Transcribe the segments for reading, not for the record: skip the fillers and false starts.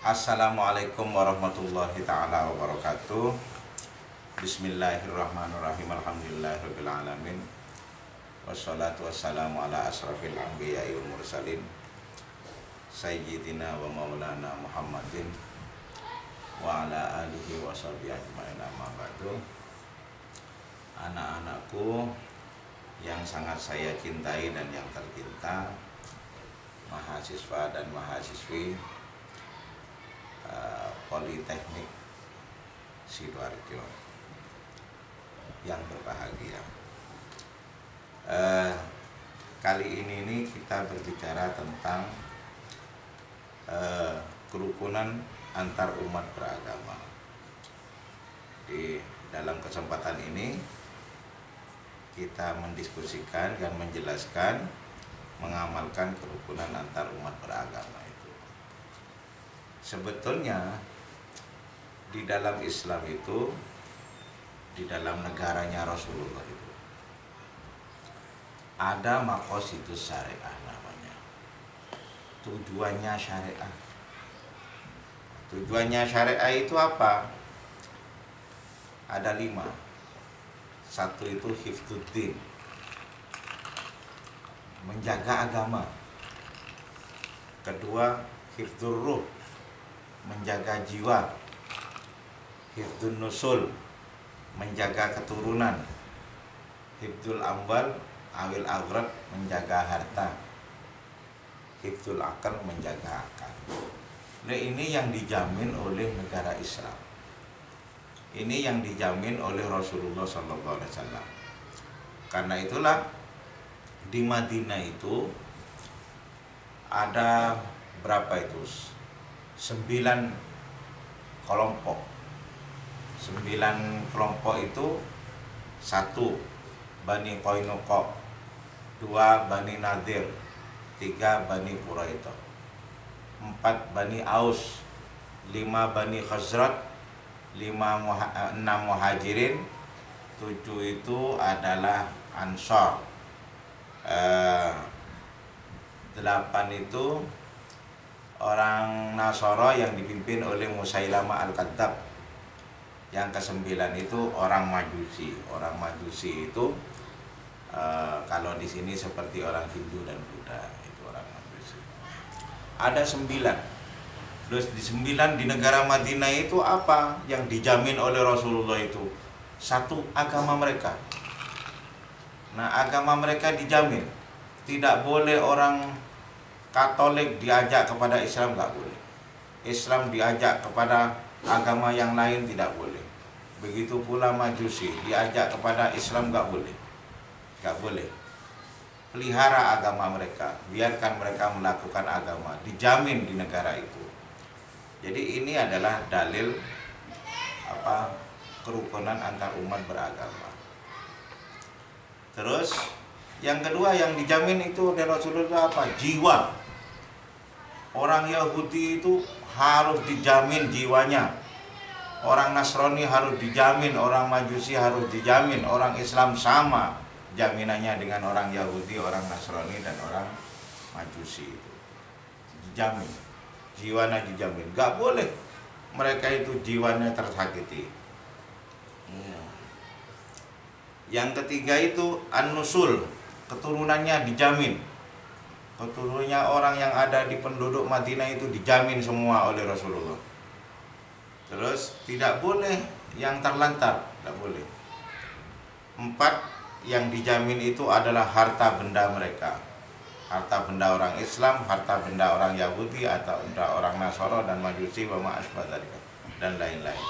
Assalamualaikum warahmatullahi ta'ala wabarakatuh. Bismillahirrahmanirrahim. Alhamdulillahirabbil alamin. Wassalatu wassalamu ala asrafil anbiya'i wal mursalin sayyidina wa maulana Muhammadin wa ala alihi wa sahbihi ajma'in, amma ba'du. Anak-anakku yang sangat saya cintai dan yang tercinta, mahasiswa dan mahasiswi Politeknik Sidoarjo yang berbahagia. Kali ini kita berbicara tentang kerukunan antar umat beragama. Di dalam kesempatan ini kita mendiskusikan dan menjelaskan mengamalkan kerukunan antar umat beragama itu. Sebetulnya di dalam Islam itu, di dalam negaranya Rasulullah itu ada maqasidus syariah namanya. Tujuannya syariah. Tujuannya syariah itu apa? Ada 5. Satu itu hifdzuddin, menjaga agama. Kedua, hifdzur ruh, menjaga jiwa. Hifdzun nusul, menjaga keturunan. Hifdzul amwal awil aghrab, menjaga harta. Hifdzul akal, menjaga akal. Nah, ini yang dijamin oleh negara Islam. Ini yang dijamin oleh Rasulullah SAW. Karena itulah di Madinah itu ada berapa itu? 9 kelompok. 9 kelompok itu: 1 Bani Qainuqa, 2 Bani Nadir, 3 Bani Quraidah, 4 Bani Aus, 5 Bani Khazraj, 6 Muhajirin, 7 itu adalah Ansar, 8 itu orang Nasara yang dipimpin oleh Musailamah Al-Kadzab. Yang ke-9 itu orang Majusi. Orang Majusi itu kalau di sini seperti orang Hindu dan Buddha, itu orang Majusi. Ada 9. Terus di 9 di negara Madinah itu apa yang dijamin oleh Rasulullah itu? 1, agama mereka. Nah, agama mereka dijamin. Tidak boleh orang Katolik diajak kepada Islam, nggak boleh. Islam diajak kepada agama yang lain, tidak boleh. Begitu pula Majusi diajak kepada Islam, nggak boleh. Nggak boleh. Pelihara agama mereka, biarkan mereka melakukan agama, dijamin di negara itu. Jadi ini adalah dalil kerukunan antar umat beragama. Terus yang kedua yang dijamin itu dari Rasulullah apa? Jiwa. Orang Yahudi itu harus dijamin jiwanya. Orang Nasrani harus dijamin, orang Majusi harus dijamin, orang Islam sama jaminannya dengan orang Yahudi, orang Nasrani dan orang Majusi itu. Dijamin. Jiwanya dijamin. Gak boleh mereka itu jiwanya tersakiti. Yang ketiga itu an-nusul, keturunannya dijamin. Keturunannya orang yang ada di penduduk Madinah itu dijamin semua oleh Rasulullah. Terus tidak boleh yang terlantar, tidak boleh. 4, yang dijamin itu adalah harta benda mereka. Harta benda orang Islam, harta benda orang Yahudi, atau benda orang Nasara dan Majusi, dan lain-lain.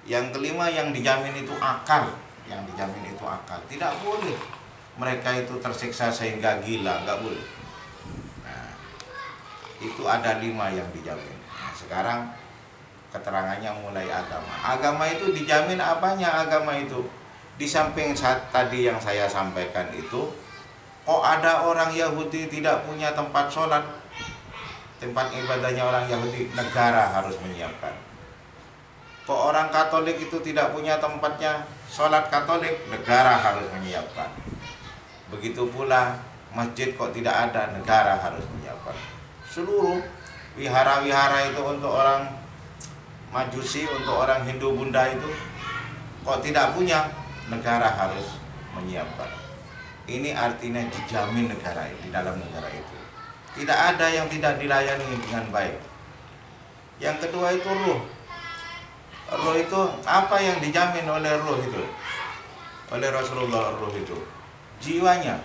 Yang kelima yang dijamin itu akal. Yang dijamin itu akal. Tidak boleh mereka itu tersiksa sehingga gila, nggak boleh. Nah, itu ada 5 yang dijamin. Nah, sekarang keterangannya mulai agama. Agama itu dijamin apanya agama itu? Di samping tadi yang saya sampaikan itu, kok ada orang Yahudi tidak punya tempat sholat, tempat ibadahnya orang Yahudi, negara harus menyiapkan. Kok orang Katolik itu tidak punya tempatnya sholat Katolik, negara harus menyiapkan. Begitu pula masjid kok tidak ada, negara harus menyiapkan. Seluruh wihara-wihara itu untuk orang Majusi, untuk orang Hindu Buddha itu kok tidak punya, negara harus menyiapkan. Ini artinya dijamin negara di dalam negara itu. Tidak ada yang tidak dilayani dengan baik. Yang kedua itu ruh. Ruh itu apa yang dijamin oleh ruh itu? Oleh Rasulullah, ruh itu jiwanya.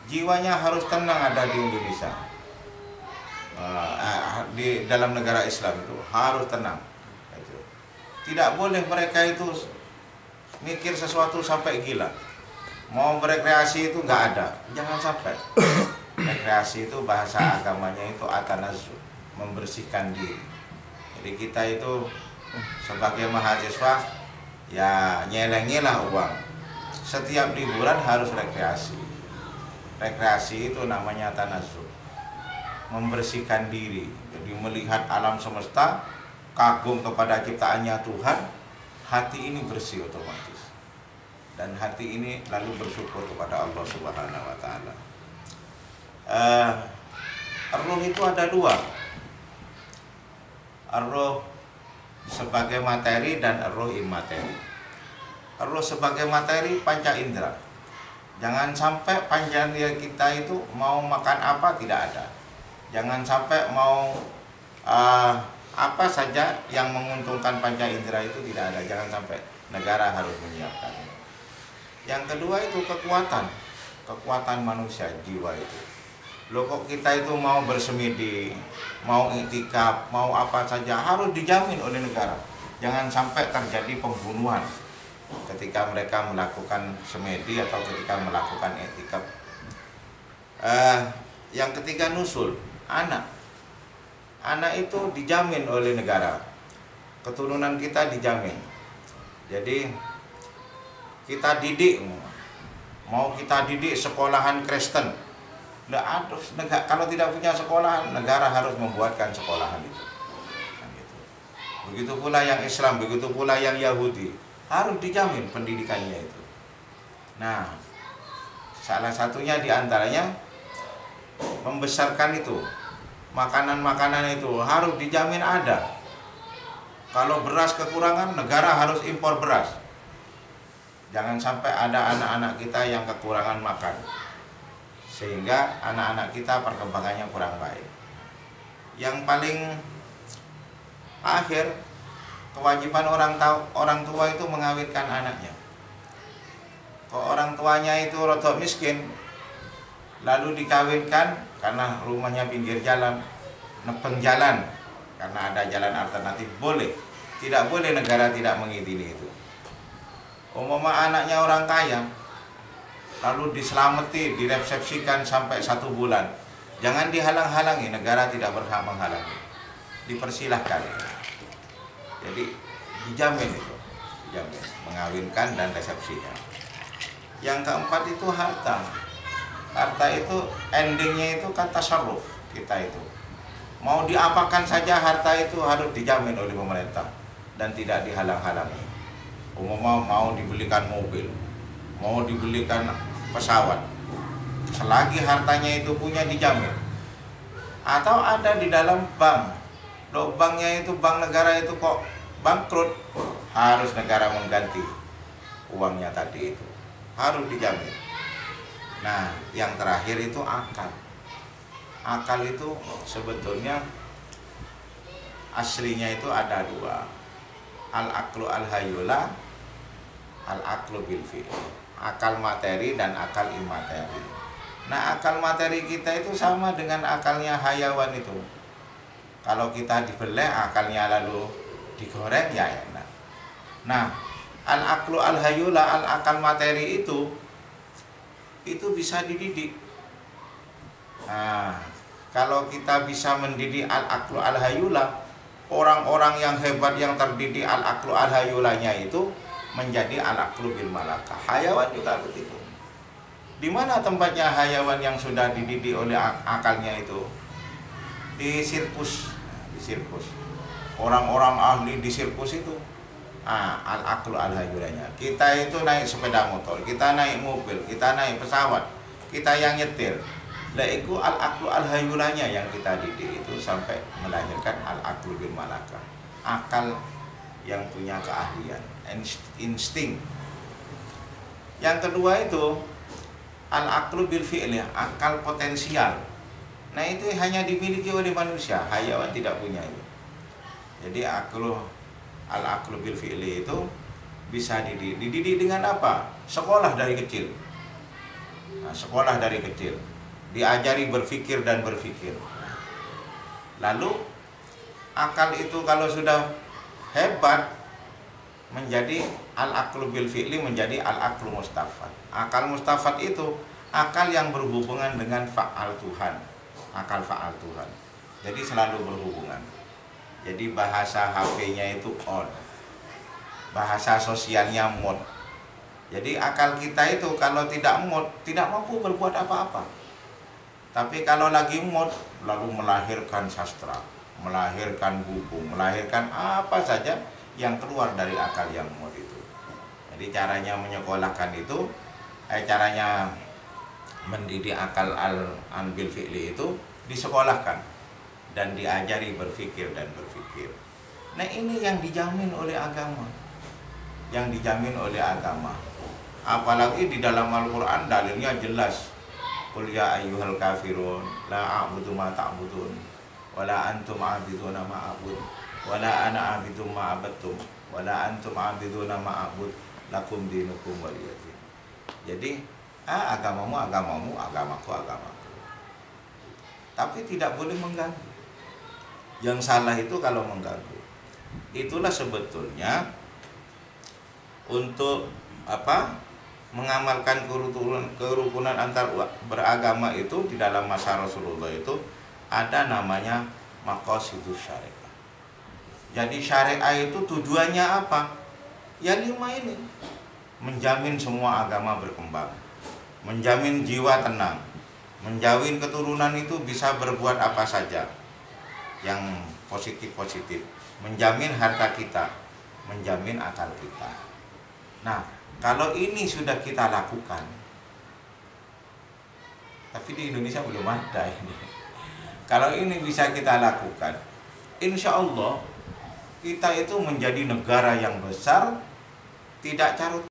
Jiwanya harus tenang ada di Indonesia. Di dalam negara Islam itu harus tenang. Tidak boleh mereka itu mikir sesuatu sampai gila. Mau berekreasi itu nggak ada, jangan sampai. Rekreasi itu bahasa agamanya itu atanazu, membersihkan diri. Jadi kita itu sebagai mahasiswa ya nyelengilah uang. Setiap liburan harus rekreasi. Rekreasi itu namanya tanazu, membersihkan diri. Jadi melihat alam semesta, kagum kepada ciptaannya Tuhan, hati ini bersih otomatis. Dan hati ini lalu bersyukur kepada Allah Subhanahu wa taala. Ruh itu ada dua. Ruh sebagai materi dan ruh imateri. Ruh sebagai materi panca indera. Jangan sampai panca indera kita itu mau makan apa tidak ada. Jangan sampai mau apa saja yang menguntungkan panca indera itu tidak ada. Jangan sampai, negara harus menyiapkan. Yang kedua itu kekuatan manusia, jiwa itu. Loh kok kita itu mau bersemedi, mau iktikaf, mau apa saja harus dijamin oleh negara. Jangan sampai terjadi pembunuhan ketika mereka melakukan semedi atau ketika melakukan iktikaf. Yang ketiga nusul, anak. Anak itu dijamin oleh negara. Keturunan kita dijamin. Jadi kita didik, mau kita didik sekolahan Kristen. Kalau tidak punya sekolah, negara harus membuatkan sekolahan itu. Begitu pula yang Islam, begitu pula yang Yahudi, harus dijamin pendidikannya itu. Nah, salah satunya diantaranya membesarkan itu. Makanan-makanan itu harus dijamin ada. Kalau beras kekurangan, negara harus impor beras. Jangan sampai ada anak-anak kita yang kekurangan makan, sehingga anak-anak kita perkembangannya kurang baik. Yang paling akhir, kewajiban orang tua itu mengawinkan anaknya. Kalau orang tuanya itu rodok miskin, lalu dikawinkan karena rumahnya pinggir jalan, nepeng jalan, karena ada jalan alternatif, boleh. Tidak boleh negara tidak mengizini itu. Umpama anaknya orang kaya, lalu diselamati, diresepsikan sampai 1 bulan, jangan dihalang-halangi, negara tidak berhak menghalangi, dipersilahkan. Jadi dijamin itu, dijamin mengawinkan dan resepsinya. Yang keempat itu harta. Harta itu endingnya itu kan tasarruf kita itu. Mau diapakan saja harta itu harus dijamin oleh pemerintah dan tidak dihalang-halangi. Mau dibelikan mobil, mau dibelikan pesawat, selagi hartanya itu punya dijamin. Atau ada di dalam bank, loh banknya itu bank negara itu kok bangkrut, harus negara mengganti uangnya tadi itu, harus dijamin. Nah, yang terakhir itu akal. Akal itu sebetulnya aslinya itu ada 2, al-aqlu al-hayula, al-aqlu bil fi'l. Akal materi dan akal imateri. Nah, akal materi kita itu sama dengan akalnya hayawan itu. Kalau kita dibeleh akalnya lalu digoreng ya enak. Nah, al-aqlu al-hayula, al-akal materi itu bisa dididik. Nah, kalau kita bisa mendidik al-aqlu al-hayula, orang-orang yang hebat yang terdidik al-aqlu al-hayulanya itu menjadi al-aqlu bil malakah. Hayawan juga begitu. Di mana tempatnya hayawan yang sudah dididik oleh akalnya itu? Di sirkus. Di sirkus. Orang-orang ahli di sirkus itu al-aqlu al-hayulanya. Kita itu naik sepeda motor, kita naik mobil, kita naik pesawat, kita yang nyetir. Lah iku al-aqlu al-hayulanya yang kita didik itu sampai melahirkan al-aqlu bil malakah. Akal yang punya keahlian, insting. Yang kedua itu al-aqlu bil fi'li, akal potensial. Nah, itu hanya dimiliki oleh manusia, hayawan tidak punya itu. Jadi al-aqlu bil fi'li itu bisa dididik dengan apa? Sekolah dari kecil. Nah, sekolah dari kecil diajari berpikir dan berpikir. Lalu akal itu kalau sudah hebat menjadi al-aqlu bil fi'li, menjadi al-aqlu mustafad. Akal mustafad itu akal yang berhubungan dengan fa'al Tuhan, akal fa'al Tuhan. Jadi selalu berhubungan. Jadi bahasa HP-nya itu on, bahasa sosialnya mod. Jadi akal kita itu kalau tidak mod, tidak mampu berbuat apa-apa. Tapi kalau lagi mod, lalu melahirkan sastra, melahirkan buku, melahirkan apa saja yang keluar dari akal yang mod itu. Jadi caranya menyekolahkan itu, caranya mendidik akal al-bil fi'li itu disekolahkan dan diajari berpikir dan berpikir. Nah, ini yang dijamin oleh agama, yang dijamin oleh agama. Apalagi di dalam Al-Quran dalilnya jelas. Qul ya ayyuhal kafirun la a'budu ma ta'budun wala antum a'biduna ma a'bud wala ana a'budu ma abattum wala antum a'biduna ma a'bud lakum dinukum waliyadin. Jadi agamamu agamamu, agamaku agamaku. Tapi tidak boleh mengganggu. Yang salah itu kalau mengganggu. Itulah sebetulnya untuk apa? Mengamalkan kerukunan antar beragama itu di dalam masa Rasulullah itu ada namanya maqasidus syariah. Jadi syariah itu tujuannya apa? Ya 5 ini. Menjamin semua agama berkembang, menjamin jiwa tenang, menjamin keturunan itu bisa berbuat apa saja yang positif-positif, menjamin harta kita, menjamin akal kita. Nah, kalau ini sudah kita lakukan, tapi di Indonesia belum ada ini. Kalau ini bisa kita lakukan, insya Allah kita itu menjadi negara yang besar, tidak carut